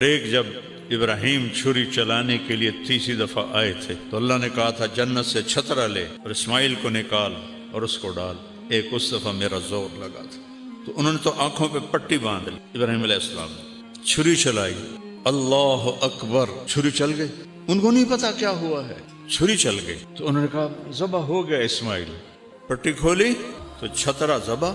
ایک جب ابراہیم چھری چلانے کے لیے تیسری دفعہ آئے تھے تو اللہ نے کہا تھا جنت سے چھترا لے اور اسماعیل کو نکال اور اس کو ڈال. ایک اس دفعہ میرا زور لگا تھا تو انہوں نے تو آنکھوں پہ پٹی باندھ لی. ابراہیم علیہ السلام نے چھری چلائی, اللہ اکبر, چھری چل گئی. ان کو نہیں پتا کیا ہوا ہے, چھری چل گئی. تو انہوں نے کہا ذبح ہو گیا اسماعیل. پٹی کھولی تو چھترا ذبح,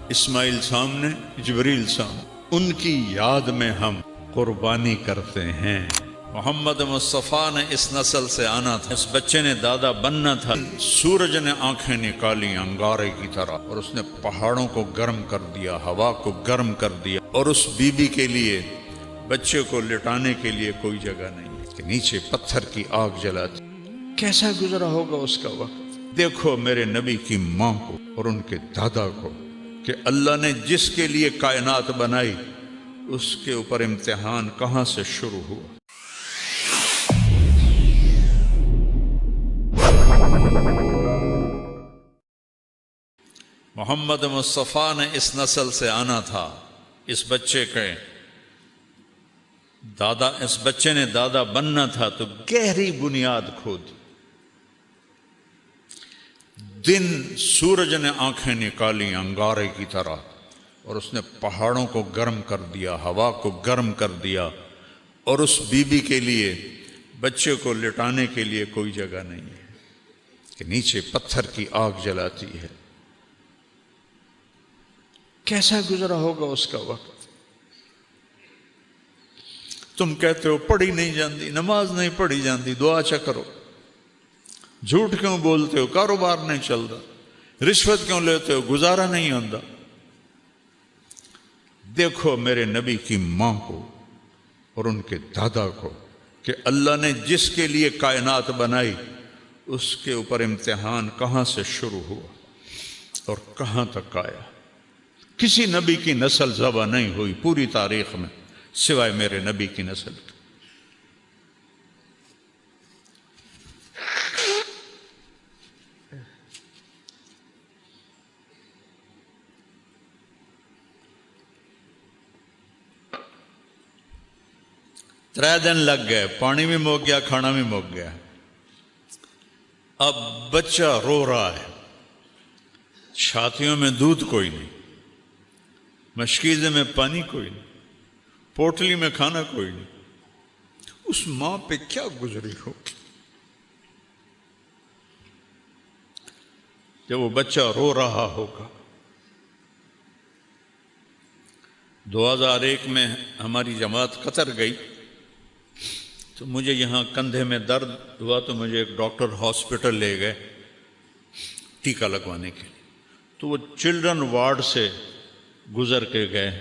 اسماعیل سامنے, جبریل سامنے. ان کی یاد میں ہم قربانی کرتے ہیں. محمد مصطفیٰ نے اس نسل سے آنا تھا, اس بچے نے دادا بننا تھا. سورج نے آنکھیں نکالی انگارے کی طرح اور اس نے پہاڑوں کو گرم کر دیا, ہوا کو گرم کر دیا, اور اس بی بی کے لیے, بچے کو لٹانے کے لیے کوئی جگہ نہیں ہے کہ نیچے پتھر کی آگ جلاتی. کیسا گزرا ہوگا اس کا وقت. دیکھو میرے نبی کی ماں کو اور ان کے دادا کو کہ اللہ نے جس کے لیے کائنات بنائی اس کے اوپر امتحان کہاں سے شروع ہوا. محمد مصطفیٰ نے اس نسل سے آنا تھا. اس بچے کے دادا, اس بچے نے دادا بننا تھا تو گہری بنیاد کھودی. دن سورج نے آنکھیں نکالی انگارے کی طرح اور اس نے پہاڑوں کو گرم کر دیا, ہوا کو گرم کر دیا, اور اس بی بی کے لیے, بچے کو لٹانے کے لیے کوئی جگہ نہیں ہے کہ نیچے پتھر کی آگ جلاتی ہے. کیسا گزرا ہوگا اس کا وقت. تم کہتے ہو پڑھی نہیں جاندی, نماز نہیں پڑھی جاندی, دعا چا کرو. جھوٹ کیوں بولتے ہو, کاروبار نہیں چلتا. رشوت کیوں لیتے ہو, گزارا نہیں ہوتا. دیکھو میرے نبی کی ماں کو اور ان کے دادا کو کہ اللہ نے جس کے لیے کائنات بنائی اس کے اوپر امتحان کہاں سے شروع ہوا اور کہاں تک آیا. کسی نبی کی نسل ذبح نہیں ہوئی پوری تاریخ میں سوائے میرے نبی کی نسل کی. ترے دن لگ گئے, پانی بھی مک گیا, کھانا بھی مک گیا. اب بچہ رو رہا ہے, چھاتیوں میں دودھ کوئی نہیں, مشکیزے میں پانی کوئی نہیں, پوٹلی میں کھانا کوئی نہیں. اس ماں پہ کیا گزری ہوگی جب وہ بچہ رو رہا ہوگا. 2001 میں ہماری جماعت قطر گئی تو مجھے یہاں کندھے میں درد ہوا تو مجھے ایک ڈاکٹر ہاسپٹل لے گئے ٹیکہ لگوانے کے لیے. تو وہ چلڈرن وارڈ سے گزر کے گئے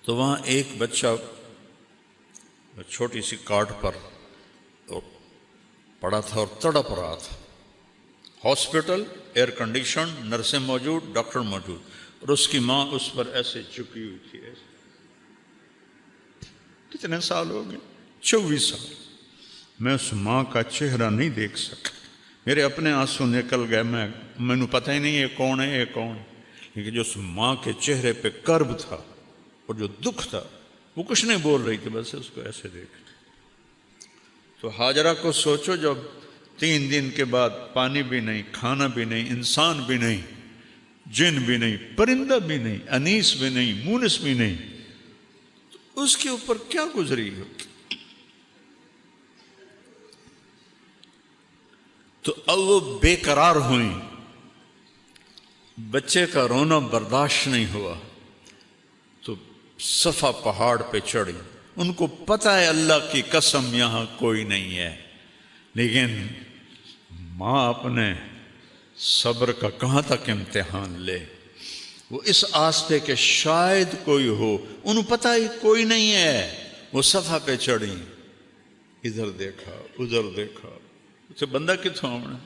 تو وہاں ایک بچہ چھوٹی سی کاٹ پر پڑا تھا اور تڑپ رہا تھا. ہاسپٹل, ایئر کنڈیشن, نرسیں موجود, ڈاکٹر موجود, اور اس کی ماں اس پر ایسے جھکی ہوئی تھی. ایسے کتنے سال ہو گئے, 24 سال. میں اس ماں کا چہرہ نہیں دیکھ سکا, میرے اپنے آنسو نکل گئے. مینوں پتہ ہی نہیں یہ کون ہے, یہ کون ہے. لیکن جو اس ماں کے چہرے پہ کرب تھا اور جو دکھ تھا, وہ کچھ نہیں بول رہی تھی, بس اس کو ایسے دیکھ. تو ہاجرہ کو سوچو, جب 3 دن کے بعد پانی بھی نہیں, کھانا بھی نہیں, انسان بھی نہیں, جن بھی نہیں, پرندہ بھی نہیں, انیس بھی نہیں, مونس بھی نہیں, تو اس کے اوپر کیا گزری ہوگی. تو اب وہ بے قرار ہوئیں, بچے کا رونا برداشت نہیں ہوا تو صفا پہاڑ پہ چڑھی. ان کو پتہ ہے اللہ کی قسم یہاں کوئی نہیں ہے, لیکن ماں اپنے صبر کا کہاں تک امتحان لے. وہ اس آس پہ کہ شاید کوئی ہو, انہوں پتہ ہی کوئی نہیں ہے. وہ صفا پہ چڑھی, ادھر دیکھا, ادھر دیکھا, اسے بندہ کتوں آنا.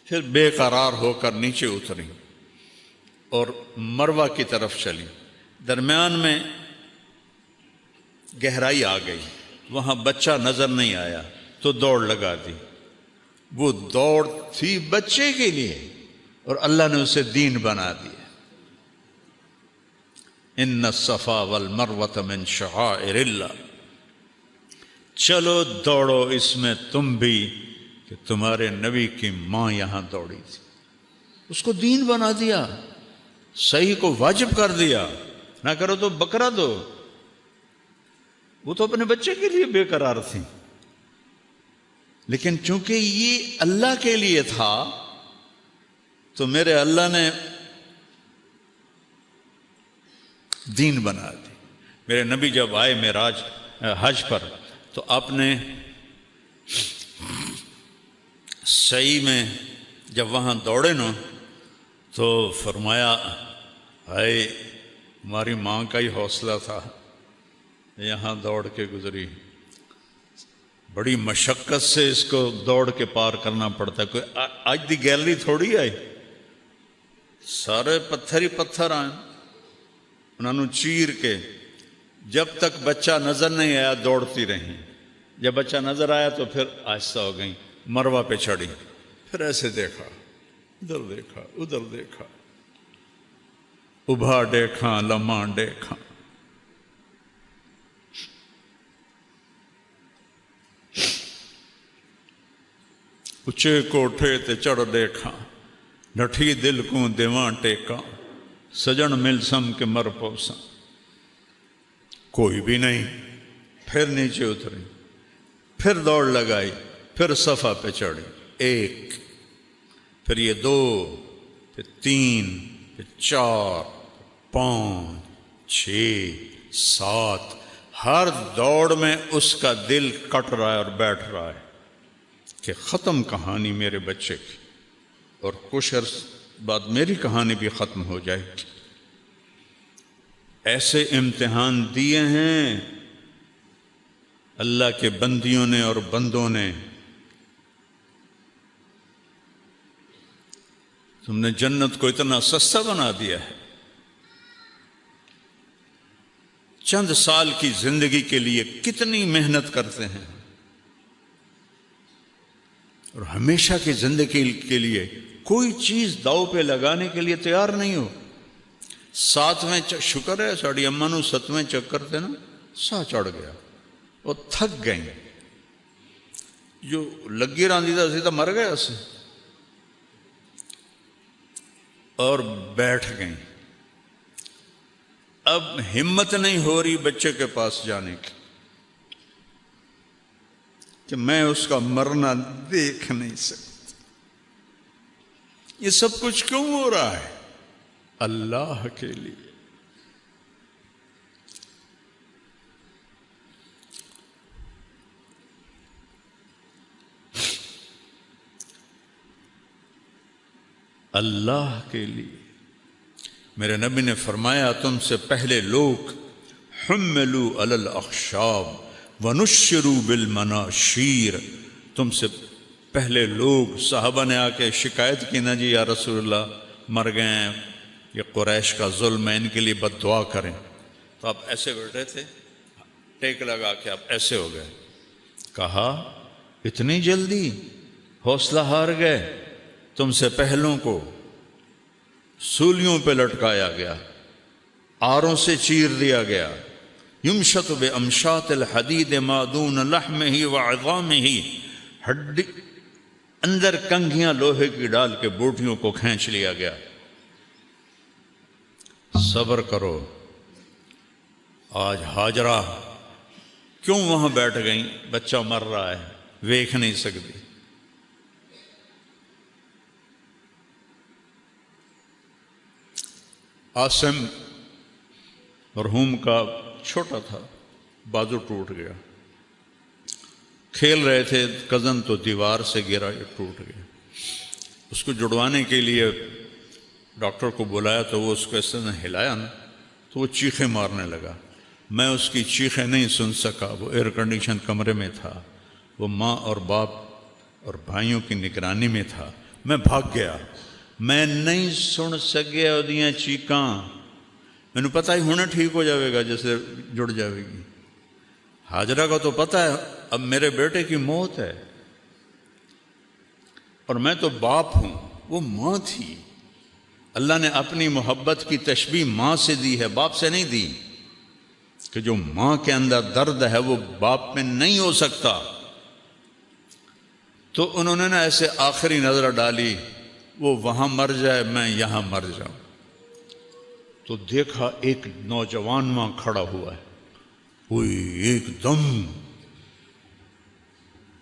پھر بے قرار ہو کر نیچے اتری اور مروہ کی طرف چلی. درمیان میں گہرائی آ گئی, وہاں بچہ نظر نہیں آیا تو دوڑ لگا دی. وہ دوڑ تھی بچے کے لیے اور اللہ نے اسے دین بنا دیا. ان الصفا والمروۃ من شعائر اللہ، چلو دوڑو اس میں تم بھی، کہ تمہارے نبی کی ماں یہاں دوڑی تھی، اس کو دین بنا دیا، صحیح کو واجب کر دیا، نہ کرو تو بکرا دو۔ وہ تو اپنے بچے کے لیے بے قرار تھی، لیکن چونکہ یہ اللہ کے لیے تھا تو میرے اللہ نے دین بنا دی۔ میرے نبی جب آئے معراج حج پر تو آپ نے صحیح میں جب وہاں دوڑے نا تو فرمایا ہائے ہماری ماں کا ہی حوصلہ تھا، یہاں دوڑ کے گزری، بڑی مشقت سے اس کو دوڑ کے پار کرنا پڑتا ہے۔ کوئی آج دی گیلری تھوڑی آئی، سارے پتھر ہی پتھر آئے، انہوں نے چیر کے، جب تک بچہ نظر نہیں آیا دوڑتی رہیں، جب بچہ نظر آیا تو پھر آہستہ ہو گئیں، مروہ پہ چڑھی، پھر ایسے دیکھا، ادھر دیکھا، ادھر دیکھا، ابھا دیکھا، لمحہ دیکھا، اچے کوٹھے تے چڑھ دیکھا، نٹھی دل کو دیواں ٹیکا، سجن مل سم کے مر پوسا، کوئی بھی نہیں، پھر نیچے اتری، پھر دوڑ لگائی، پھر صفا پہ چڑھی، ایک، پھر یہ دو، پھر تین، پھر چار، پانچ، چھ، سات، ہر دوڑ میں اس کا دل کٹ رہا ہے اور بیٹھ رہا ہے کہ ختم کہانی میرے بچے کی، اور کچھ عرص بعد میری کہانی بھی ختم ہو جائے گی۔ ایسے امتحان دیے ہیں اللہ کے بندیوں نے اور بندوں نے۔ تم نے جنت کو اتنا سستا بنا دیا ہے، چند سال کی زندگی کے لیے کتنی محنت کرتے ہیں، اور ہمیشہ کی زندگی کے لیے کوئی چیز داؤ پہ لگانے کے لیے تیار نہیں ہو۔ ساتویں شکر ہے ساڑی اماں نو ستویں چکر تھے نا سا چڑھ گیا، وہ تھک گئیں، جو لگی راندی تھا سیدھا مر گیا اسے، اور بیٹھ گئیں۔ اب ہمت نہیں ہو رہی بچے کے پاس جانے کی کہ میں اس کا مرنا دیکھ نہیں سکتا۔ یہ سب کچھ کیوں ہو رہا ہے؟ اللہ کے لیے۔ اللہ کے لیے۔ میرے نبی نے فرمایا تم سے پہلے لوگ حملوا علی الاخشاب ونشروا بالمناشیر، تم سے پہلے لوگ، صحابہ نے آ کے شکایت کی نا جی یا رسول اللہ مر گئے ہیں، یہ قریش کا ظلم ہے، ان کے لیے بد دعا کریں، تو آپ ایسے بیٹھے تھے، ٹیک لگا کے آپ ایسے ہو گئے۔ کہا اتنی جلدی حوصلہ ہار گئے؟ تم سے پہلوں کو سولیوں پہ لٹکایا گیا، آروں سے چیر دیا گیا، یمشط بامشاط الحدید ما دون لحمہ وعظامہ، ہڈی اندر کنگھیاں لوہے کی ڈال کے بوٹیوں کو کھینچ لیا گیا۔ صبر کرو۔ آج ہاجرہ کیوں وہاں بیٹھ گئیں؟ بچہ مر رہا ہے، ویکھ نہیں سکتی۔ عاصم مرحوم کا چھوٹا تھا، بازو ٹوٹ گیا، کھیل رہے تھے، کزن تو دیوار سے گرا، یہ ٹوٹ گیا۔ اس کو جڑوانے کے لیے ڈاکٹر کو بلایا تو وہ اس کو ایسے نے ہلایا نا تو وہ چیخیں مارنے لگا۔ میں اس کی چیخیں نہیں سن سکا، وہ ایئر کنڈیشن کمرے میں تھا، وہ ماں اور باپ اور بھائیوں کی نگرانی میں تھا۔ میں بھاگ گیا، میں نہیں سن سکیا اودیاں چیکاں، مینوں پتہ ہی ہونا ٹھیک ہو جاوے گا جیسے جڑ جاوے گی۔ ہاجرہ کا تو پتہ ہے اب میرے بیٹے کی موت ہے، اور میں تو باپ ہوں، وہ ماں تھی، اللہ نے اپنی محبت کی تشبیہ ماں سے دی ہے، باپ سے نہیں دی، کہ جو ماں کے اندر درد ہے وہ باپ میں نہیں ہو سکتا۔ تو انہوں نے نا ایسے آخری نظر ڈالی، وہ وہاں مر جائے میں یہاں مر جاؤں، تو دیکھا ایک نوجوان وہاں کھڑا ہوا ہے، کوئی ایک دم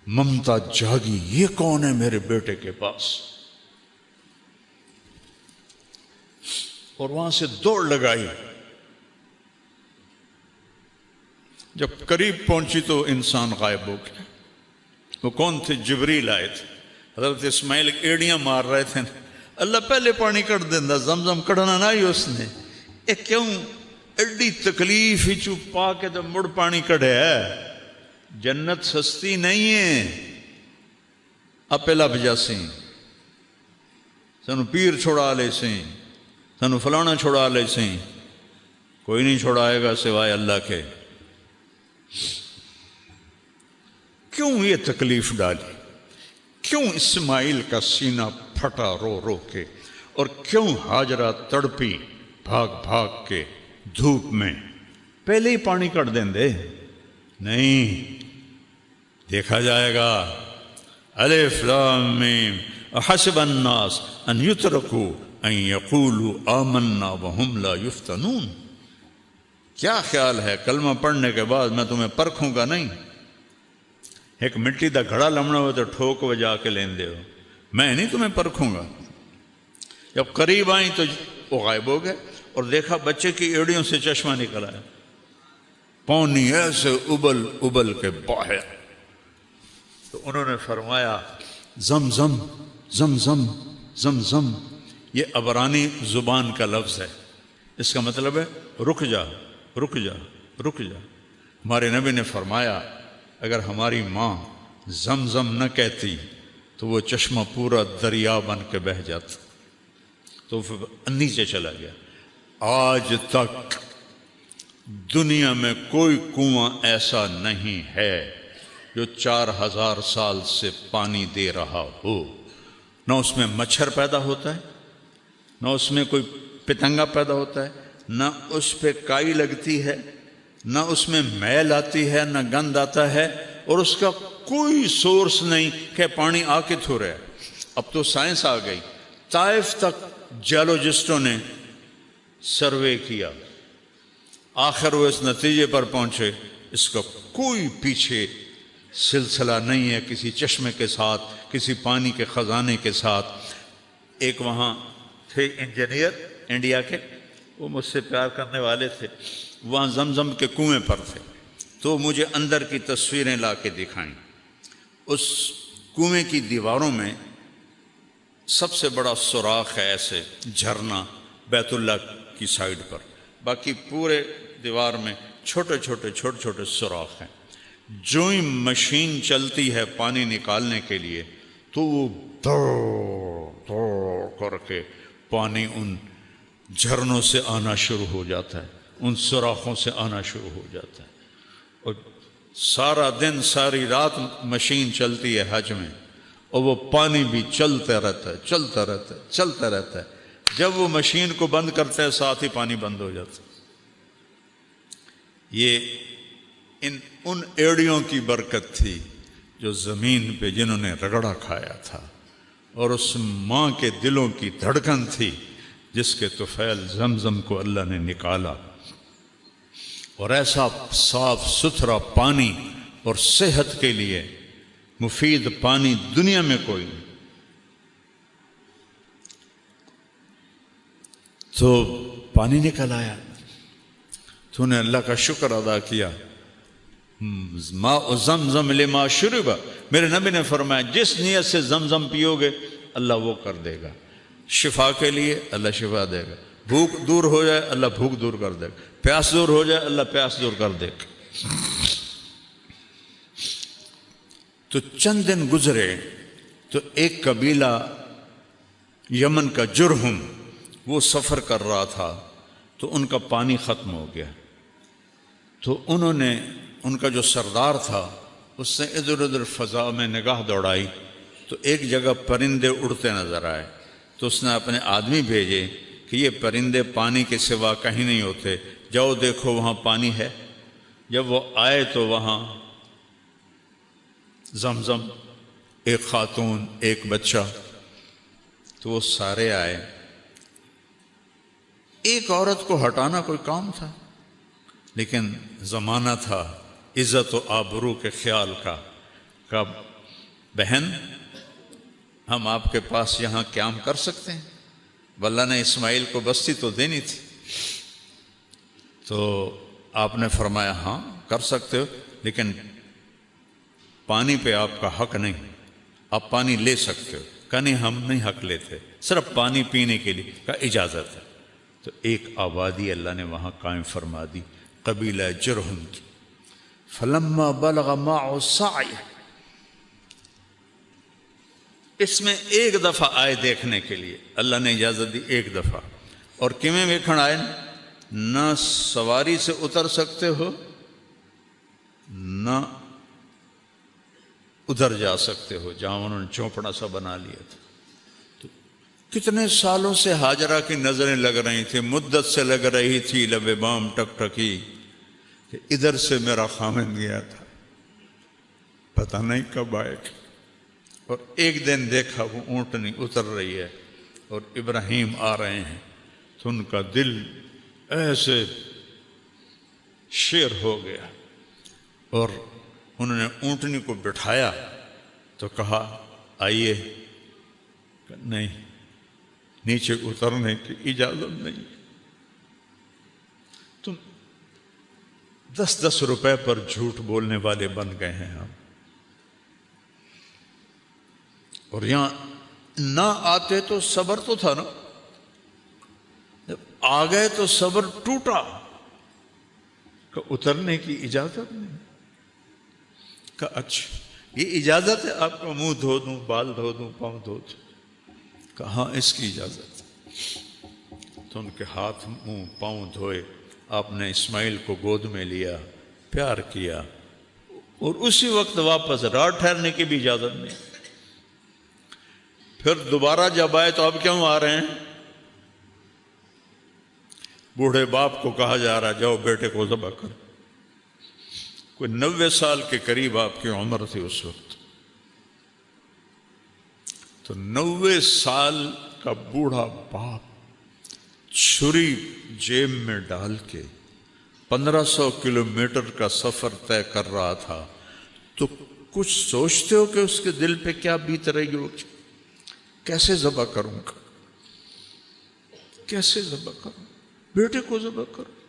ممتا جاگی، یہ کون ہے میرے بیٹے کے پاس، اور وہاں سے دوڑ لگائی۔ جب قریب پہنچی تو انسان غائب ہو گیا۔ وہ کون تھے؟ جبریل آئے تھے۔ حضرت اسماعیل ایڑیاں مار رہے تھے، اللہ پہلے پانی کٹ دینا، زمزم کڑنا نہ ہی اس نے، کیوں ایڈی تکلیف ہی چپ پا کے تو مڑ پانی کڑے ہے۔ جنت سستی نہیں ہے، اپے لب جاسی، سانو پیر چھوڑا لے سیں، سانو فلانا چھوڑا لے سیں، کوئی نہیں چھوڑائے گا سوائے اللہ کے۔ کیوں یہ تکلیف ڈالی؟ کیوں اسماعیل کا سینہ پھٹا رو رو کے، اور کیوں ہاجرہ تڑپی بھاگ بھاگ کے دھوپ میں؟ پہلے ہی پانی کٹ دیں دے، نہیں، دیکھا جائے گا۔ الف لام میم احسب الناس ان یترکوا ان یقولوا آمنا وهم لا یفتنون۔ کیا خیال ہے کلمہ پڑھنے کے بعد میں تمہیں پرکھوں گا نہیں؟ ایک مٹی دا گھڑا لمنا ہو تو ٹھوک بجا کے لین دے ہو، میں نہیں تمہیں پرکھوں گا۔ جب قریب آئیں تو وہ غائب ہو گئے، اور دیکھا بچے کی ایڑیوں سے چشمہ نکل آیا، پانی ایسے ابل ابل کے باہر۔ تو انہوں نے فرمایا زمزم زمزم زمزم، یہ عبرانی زبان کا لفظ ہے، اس کا مطلب ہے رک جا رک جا رک جا۔ ہمارے نبی نے فرمایا اگر ہماری ماں زمزم نہ کہتی تو وہ چشمہ پورا دریا بن کے بہہ جاتا، تو نیچے چلا گیا۔ آج تک دنیا میں کوئی کنواں ایسا نہیں ہے جو 4000 سال سے پانی دے رہا ہو، نہ اس میں مچھر پیدا ہوتا ہے، نہ اس میں کوئی پتنگا پیدا ہوتا ہے، نہ اس پہ کائی لگتی ہے، نہ اس میں میل آتی ہے، نہ گند آتا ہے، اور اس کا کوئی سورس نہیں کہ پانی آ کے تھو رہا ہے۔ اب تو سائنس آ گئی، طائف تک جیولوجسٹوں نے سروے کیا، آخر وہ اس نتیجے پر پہنچے اس کا کوئی پیچھے سلسلہ نہیں ہے کسی چشمے کے ساتھ، کسی پانی کے خزانے کے ساتھ۔ ایک وہاں تھے انجینئر انڈیا کے، وہ مجھ سے پیار کرنے والے تھے، وہاں زمزم کے کنویں پر تھے، تو مجھے اندر کی تصویریں لا کے دکھائیں۔ اس کنویں کی دیواروں میں سب سے بڑا سوراخ ہے، ایسے جھرنا بیت اللہ کی سائیڈ پر، باقی پورے دیوار میں چھوٹے چھوٹے سوراخ ہیں۔ جو ہی مشین چلتی ہے پانی نکالنے کے لیے تو وہ دوڑ دوڑ کر کے پانی ان جھرنوں سے آنا شروع ہو جاتا ہے، ان سوراخوں سے آنا شروع ہو جاتا ہے، اور سارا دن ساری رات مشین چلتی ہے حج میں، اور وہ پانی بھی چلتا رہتا ہے چلتا رہتا ہے چلتا رہتا ہے۔ جب وہ مشین کو بند کرتا ہے ساتھ ہی پانی بند ہو جاتا ہے۔ یہ ان ایڑیوں کی برکت تھی جو زمین پہ جنہوں نے رگڑا کھایا تھا، اور اس ماں کے دلوں کی دھڑکن تھی جس کے طفیل زمزم کو اللہ نے نکالا، اور ایسا صاف ستھرا پانی اور صحت کے لیے مفید پانی دنیا میں کوئی نہیں۔ تو پانی نکل آیا، تو نے اللہ کا شکر ادا کیا۔ ماء زمزم لما شرب، میرے نبی نے فرمایا جس نیت سے زمزم پیو گے اللہ وہ کر دے گا، شفا کے لیے اللہ شفا دے گا، بھوک دور ہو جائے اللہ بھوک دور کر دے گا، پیاس دور ہو جائے اللہ پیاس دور کر دے گا۔ تو چند دن گزرے تو ایک قبیلہ یمن کا جرہم وہ سفر کر رہا تھا، تو ان کا پانی ختم ہو گیا، تو انہوں نے ان کا جو سردار تھا اس نے ادھر ادھر فضا میں نگاہ دوڑائی، تو ایک جگہ پرندے اڑتے نظر آئے، تو اس نے اپنے آدمی بھیجے کہ یہ پرندے پانی کے سوا کہیں نہیں ہوتے، جاؤ دیکھو وہاں پانی ہے۔ جب وہ آئے تو وہاں زمزم، ایک خاتون، ایک بچہ، تو وہ سارے آئے۔ ایک عورت کو ہٹانا کوئی کام تھا، لیکن زمانہ تھا عزت و آبرو کے خیال کا، کہ بہن ہم آپ کے پاس یہاں قیام کر سکتے ہیں؟ اللہ نے اسماعیل کو بستی تو دینی تھی۔ تو آپ نے فرمایا ہاں کر سکتے ہو، لیکن پانی پہ آپ کا حق نہیں، آپ پانی لے سکتے ہو۔ کہا نہیں ہم نہیں حق لیتے، صرف پانی پینے کے لیے۔ کہا اجازت ہے۔ تو ایک آبادی اللہ نے وہاں قائم فرما دی، قبیلہ جرہم کی۔ فلما بلغ معه السعی، اس میں ایک دفعہ آئے دیکھنے کے لیے، اللہ نے اجازت دی ایک دفعہ۔ اور کیویں ویکھن آئے، نہ سواری سے اتر سکتے ہو نہ ادھر جا سکتے ہو جہاں انہوں نے چوپڑا سا بنا لیا تھا۔ تو کتنے سالوں سے ہاجرہ کی نظریں لگ رہی تھی، مدت سے لگ رہی تھی، لب بام ٹک ٹکی کہ ادھر سے میرا خامن گیا تھا، پتہ نہیں کب آئے گا۔ اور ایک دن دیکھا وہ اونٹنی اتر رہی ہے اور ابراہیم آ رہے ہیں، تو ان کا دل ایسے شیر ہو گیا، اور انہوں نے اونٹنی کو بٹھایا تو کہا آئیے، کہ نہیں نیچے اترنے کی اجازت نہیں، تم 10 روپے پر جھوٹ بولنے والے بن گئے ہیں ہم۔ اور یہاں نہ آتے تو صبر تو تھا نا، جب آ گئے تو صبر ٹوٹا کہ اترنے کی اجازت نہیں۔ کہ اچھا یہ اجازت ہے آپ کا منہ دھو دوں، بال دھو دوں، پاؤں دھو دوں؟ کہ ہاں اس کی اجازت ہے۔ تو ان کے ہاتھ منہ پاؤں دھوئے، آپ نے اسماعیل کو گود میں لیا، پیار کیا، اور اسی وقت واپس رات ٹھہرنے کی بھی اجازت نہیں۔ پھر دوبارہ جب آئے تو اب کیوں آ رہے ہیں؟ بوڑھے باپ کو کہا جا رہا جاؤ بیٹے کو ذبح کر۔ کوئی 90 سال کے قریب آپ کی عمر تھی اس وقت۔ تو 90 سال کا بوڑھا باپ چھری جیب میں ڈال کے 1500 کلومیٹر کا سفر طے کر رہا تھا، تو کچھ سوچتے ہو کہ اس کے دل پہ کیا بیت رہی ہوگی؟ کیسے ذبح کروں گا، کیسے ذبح کروں، بیٹے کو ذبح کروں؟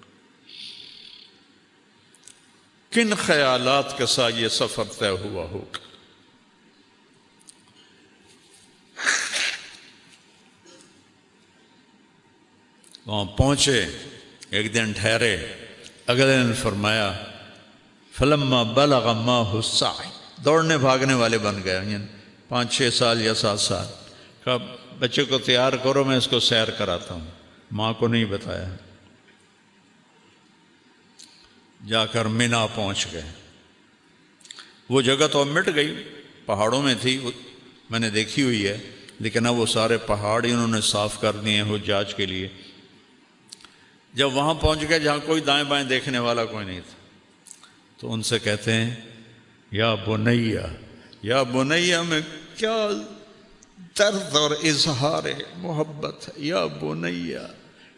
کن خیالات کے ساتھ یہ سفر طے ہوا ہوگا؟ وہاں پہنچے، ایک دن ٹھہرے، اگلے دن فرمایا فلما بلغ معه السعی، دوڑنے بھاگنے والے بن گئے، یعنی 5-6 سال یا 7 سال۔ کہا بچے کو تیار کرو، میں اس کو سیر کراتا ہوں۔ ماں کو نہیں بتایا۔ جا کر مینا پہنچ گئے۔ وہ جگہ تو اب مٹ گئی، پہاڑوں میں تھی، میں نے دیکھی ہوئی ہے، لیکن اب وہ سارے پہاڑ ہی انہوں نے صاف کر دیے ہیں حجاج کے لیے۔ جب وہاں پہنچ گئے جہاں کوئی دائیں بائیں دیکھنے والا کوئی نہیں تھا، تو ان سے کہتے ہیں یا بنیا، یا بنیا میں کیا درد اور اظہار محبت ہے، یا بنیا۔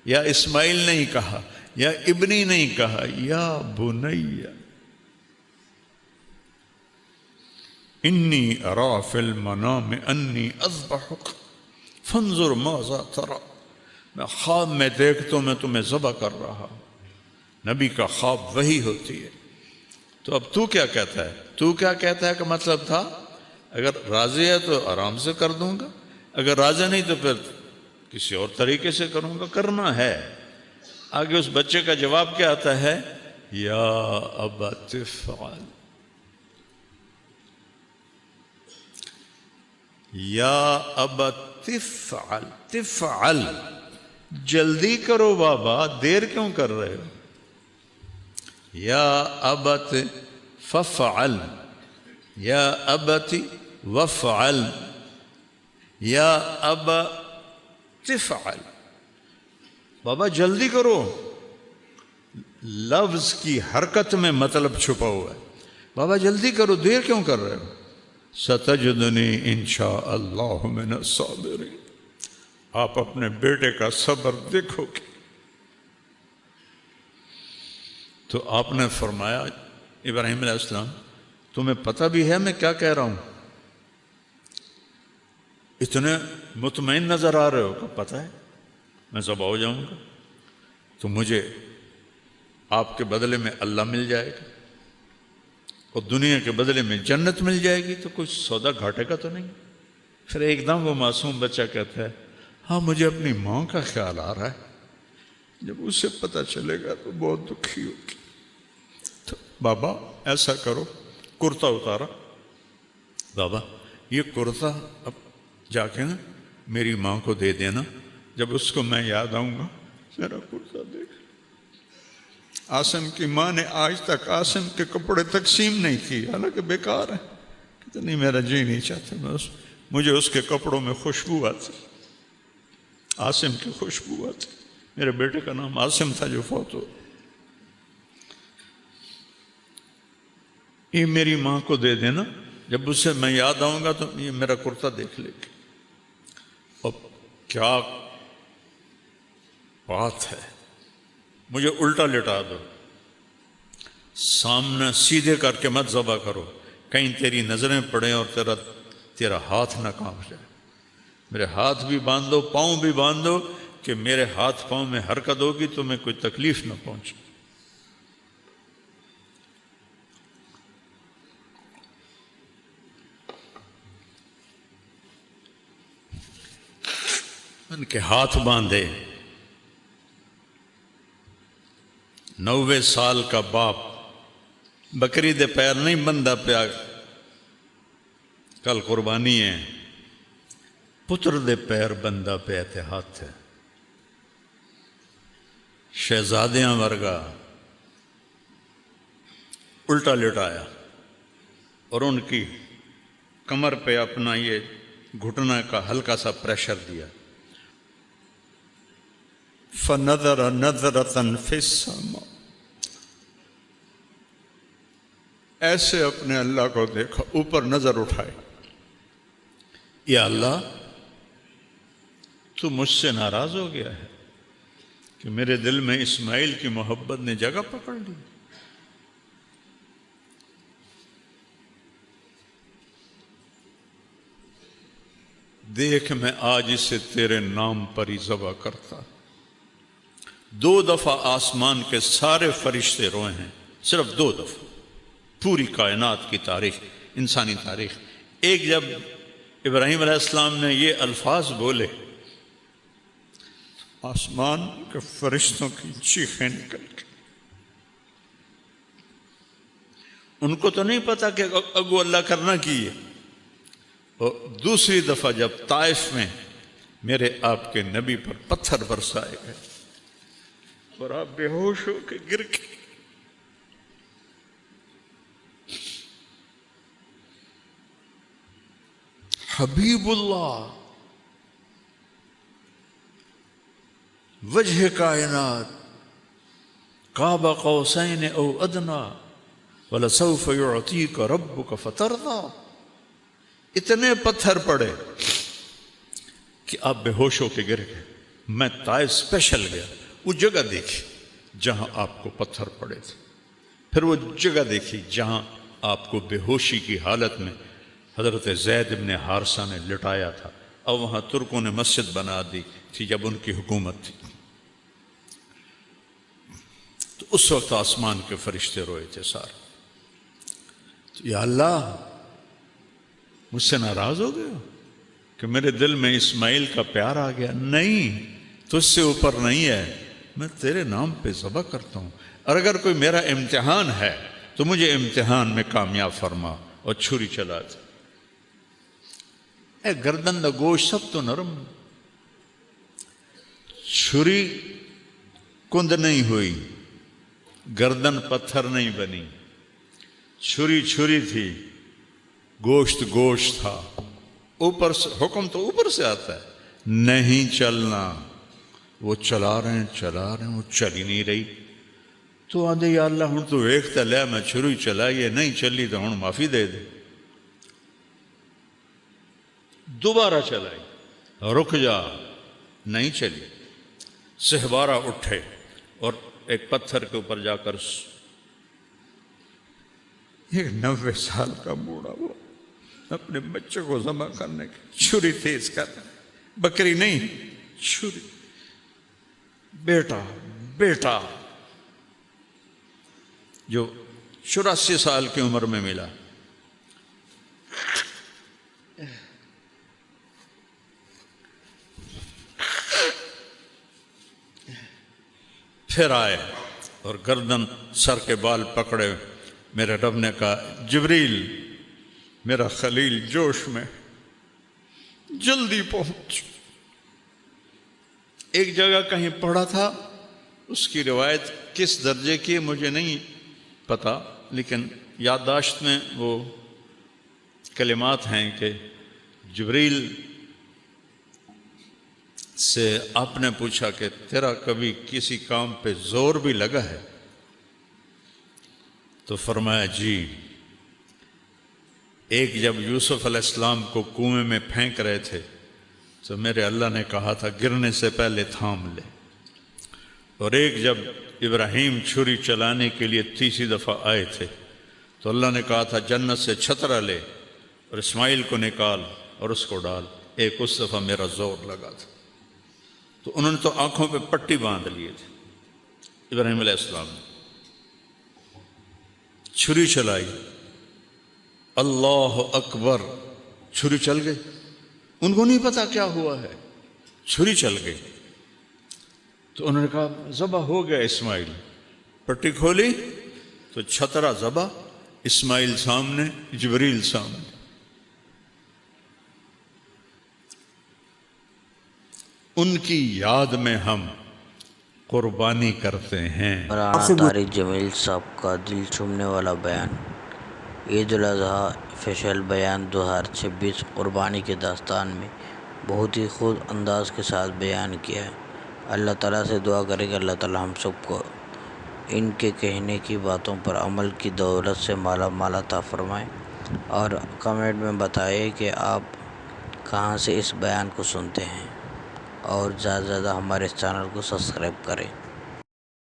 یا اسماعیل نہیں کہا، یا ابنی نہیں کہا، یا بنیا انی ارا فی المنام انی اذبحک فانظر ماذا تری، میں خواب میں دیکھتا ہوں میں تمہیں ذبح کر رہا ہوں۔ نبی کا خواب وہی ہوتی ہے۔ تو اب تو کیا کہتا ہے؟ تو کیا کہتا ہے کہ مطلب تھا اگر راضی ہے تو آرام سے کر دوں گا، اگر راضی نہیں تو پھر کسی اور طریقے سے کروں گا، کرنا ہے۔ آگے اس بچے کا جواب کیا آتا ہے؟ یا ابت افعل، یا ابت افعل، تفعل، جلدی کرو بابا، دیر کیوں کر رہے ہو؟ یا ابت ففعل، یا ابت وفعل، یا ابا تفعل، بابا جلدی کرو، لفظ کی حرکت میں مطلب چھپا ہوا ہے، بابا جلدی کرو، دیر کیوں کر رہے ہو؟ ستجدنی انشاء اللہ من الصابرین، آپ اپنے بیٹے کا صبر دیکھو گے۔ تو آپ نے فرمایا ابراہیم علیہ السلام تمہیں پتہ بھی ہے میں کیا کہہ رہا ہوں؟ اتنے مطمئن نظر آ رہے ہو کہ پتہ ہے میں ذبح ہو جاؤں گا تو مجھے آپ کے بدلے میں اللہ مل جائے گا اور دنیا کے بدلے میں جنت مل جائے گی، تو کچھ سودا گھاٹے کا تو نہیں؟ پھر ایک دم وہ معصوم بچہ کہتا ہے ہاں مجھے اپنی ماں کا خیال آ رہا ہے، جب اسے پتہ چلے گا تو بہت دکھی ہوگی۔ تو بابا ایسا کرو، کرتا اتارا، بابا یہ کرتا اب جا کے نا میری ماں کو دے دینا، جب اس کو میں یاد آؤں گا میرا کرتا دیکھ۔ عاصم کی ماں نے آج تک عاصم کے کپڑے تقسیم نہیں کی، حالانکہ بیکار ہے، کہتے نہیں میرا جی نہیں چاہتا، مجھے اس کے کپڑوں میں خوشبو آتی، عاصم کی خوشبو آتی۔ میرے بیٹے کا نام عاصم تھا جو فوت ہو، یہ میری ماں کو دے دینا، جب اسے میں یاد آؤں گا تو یہ میرا کرتا دیکھ لے گی۔ اب کیا بات ہے، مجھے الٹا لٹا دو، سامنے سیدھے کر کے مت ذبح کرو، کہیں تیری نظریں پڑیں اور تیرا ہاتھ نہ کانپ جائے۔ میرے ہاتھ بھی باندھو، پاؤں بھی باندھو کہ میرے ہاتھ پاؤں میں حرکت ہوگی تو میں کوئی تکلیف نہ پہنچے۔ ان کے ہاتھ باندھے۔ 90 سال کا باپ بکری دے پیر نہیں بندہ پیا، کل قربانی ہے، پتر دے پیر بندہ پیا تے ہاتھ ہے، شہزادیاں ورگا الٹا لٹایا اور ان کی کمر پہ اپنا یہ گھٹنا کا ہلکا سا پریشر دیا۔ فَنَظَرَ نَظْرَةً فِي السَّمَاءِ، ایسے اپنے اللہ کو دیکھا، اوپر نظر اٹھائے، یا اللہ تو مجھ سے ناراض ہو گیا ہے کہ میرے دل میں اسماعیل کی محبت نے جگہ پکڑ لی، دیکھ میں آج اسے تیرے نام پر ہی ذبح کرتا۔ 2 دفعہ آسمان کے سارے فرشتے روئے ہیں، صرف 2 دفعہ پوری کائنات کی تاریخ، انسانی تاریخ۔ ایک جب ابراہیم علیہ السلام نے یہ الفاظ بولے، آسمان کے فرشتوں کی چیخیں نکل گئی۔ ان کو تو نہیں پتا کہ اگو اللہ کرنا کی ہے۔ اور دوسری دفعہ جب طائف میں میرے آپ کے نبی پر پتھر برسائے گئے اور آپ بے ہوش ہو کے گر گئے، حبیب اللہ وجہ کائنات قاب قوسین او ادنا وَلَسَوْفَ يُعْطِيكَ رَبُّكَ فَتَرْضَىٰ، اتنے پتھر پڑے کہ آپ بے ہوش ہو کے گر گئے۔ میں طائف اسپیشل گیا، وہ جگہ دیکھی جہاں آپ کو پتھر پڑے تھے، پھر وہ جگہ دیکھی جہاں آپ کو بے ہوشی کی حالت میں حضرت زید بن حارثہ نے لٹایا تھا، اور وہاں ترکوں نے مسجد بنا دی تھی جب ان کی حکومت تھی۔ تو اس وقت آسمان کے فرشتے روئے تھے سارے۔ تو یا اللہ مجھ سے ناراض ہو گئے ہو کہ میرے دل میں اسماعیل کا پیار آ گیا؟ نہیں، تجھ سے اوپر نہیں ہے، میں تیرے نام پہ ذبح کرتا ہوں، اور اگر کوئی میرا امتحان ہے تو مجھے امتحان میں کامیاب فرما، اور چھری چلا دے۔ اے گردن دا گوشت سب تو نرم، چھری کند نہیں ہوئی، گردن پتھر نہیں بنی، چھری چھری تھی، گوشت گوشت تھا۔ اوپر سے حکم تو اوپر سے آتا ہے، نہیں چلنا. وہ چلا رہے ہیں وہ چل ہی نہیں رہی. تو آدھے یا اللہ ہوں تو ویکھتا لیا میں چھری چلائی ہے نہیں چلی تو ہوں معافی دے دے. دوبارہ چلائی, رک جا, نہیں چلی. سہبارہ اٹھے اور ایک پتھر کے اوپر جا کر ایک 90 سال کا بوڑھا وہ اپنے بچے کو ذبح کرنے کی چھری تیز کر رہا ہے. بکری نہیں, چھری. بیٹا جو 84 سال کی عمر میں ملا. پھر آئے اور گردن سر کے بال پکڑے. میرے رب نے کہا جبریل میرا خلیل جوش میں, جلدی پہنچ. ایک جگہ کہیں پڑھا تھا, اس کی روایت کس درجے کی مجھے نہیں پتا, لیکن یادداشت میں وہ کلمات ہیں کہ جبریل سے آپ نے پوچھا کہ تیرا کبھی کسی کام پہ زور بھی لگا ہے؟ تو فرمایا جی. ایک جب یوسف علیہ السلام کو کنویں میں پھینک رہے تھے تو میرے اللہ نے کہا تھا گرنے سے پہلے تھام لے. اور ایک جب ابراہیم چھری چلانے کے لیے 30 دفعہ آئے تھے تو اللہ نے کہا تھا جنت سے چھترا لے اور اسماعیل کو نکال اور اس کو ڈال. ایک اس دفعہ میرا زور لگا تھا. تو انہوں نے تو آنکھوں پہ پٹی باندھ لیے تھے. ابراہیم علیہ السلام نے چھری چلائی, اللہ اکبر, چھری چل گئی. ان کو نہیں پتا کیا ہوا ہے, چھری چل گئی. تو انہوں نے کہا ذبح ہو گیا اسماعیل. پٹی کھولی تو چھترا ذبح, اسماعیل سامنے, جبریل سامنے. ان کی یاد میں ہم قربانی کرتے ہیں. مولانا طارق جمیل صاحب کا دل چھونے والا بیان. عید الاضحیٰ اسپیشل بیان 2026 قربانی کے داستان میں بہت ہی خود انداز کے ساتھ بیان کیا ہے. اللہ تعالیٰ سے دعا کرے کہ اللہ تعالیٰ ہم سب کو ان کے کہنے کی باتوں پر عمل کی دولت سے مالا مال عطا فرمائے. اور کمنٹ میں بتائے کہ آپ کہاں سے اس بیان کو سنتے ہیں, اور زیادہ سے زیادہ ہمارے اس چینل کو سبسکرائب کریں.